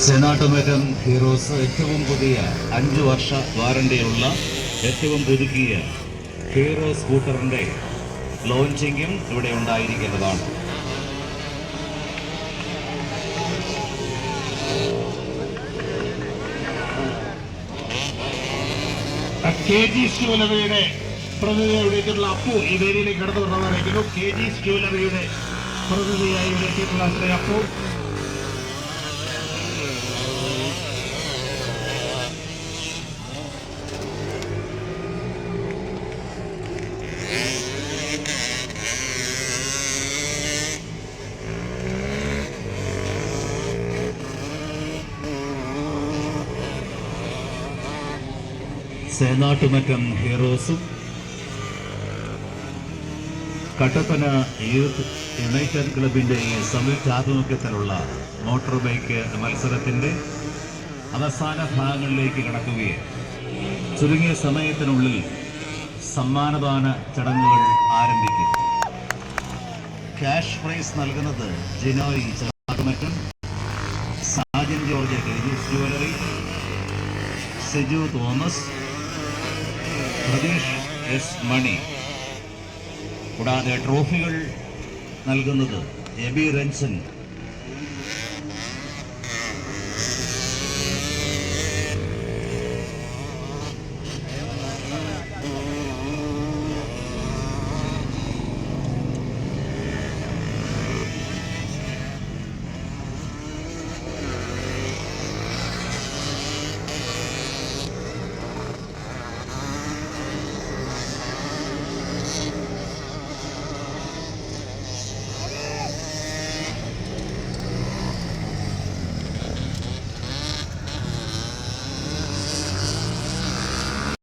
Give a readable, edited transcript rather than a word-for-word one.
സെനാട്ടുമരം heroes ഏറ്റവും പുതിയ 5 വർഷ വാറണ്ടിയുള്ള ഏറ്റവും പുതുക്കിയ ഹീറോ സ്കൂട്ടറിന്റെ ലോഞ്ചിങ്ങും ഇവിടെ ഉണ്ടായിരിക്കുന്നതാണ്. KG ജ്വല്ലറിയുടെ പ്രതിനിധിയായി ഇവിടെ എത്തിയിട്ടുള്ള അപ്പു ഈ വേദിയിലേക്ക് കടന്നു വരണമെന്ന് അറിയിക്കുന്നു. KG ജ്വല്ലറിയുടെ പ്രതിനിധിയായി ഇവിടെ എത്തിയിട്ടുള്ള ശ്രീ അപ്പു. സേനാട്ടുമറ്റം ഹീറോസും കട്ടപ്പന യൂത്ത് യുണൈറ്റഡ് ക്ലബിന്റെ സംയുക്താഭിമുഖ്യത്തിലുള്ള മോട്ടോർ ബൈക്ക് മത്സരത്തിന്റെ അവസാന ഭാഗങ്ങളിലേക്ക് കടക്കുകയും ചുരുങ്ങിയ സമയത്തിനുള്ളിൽ സമ്മാനദാന ചടങ്ങുകൾ ആരംഭിക്കും. ക്യാഷ് പ്രൈസ് നൽകുന്നത് Jinoy Senattumattam, Sajan George KG jewellery, Seju Thomas, Pratheesh S Mani. കൂടാതെ ട്രോഫികൾ നൽകുന്നത് എബി രഞ്ജൻ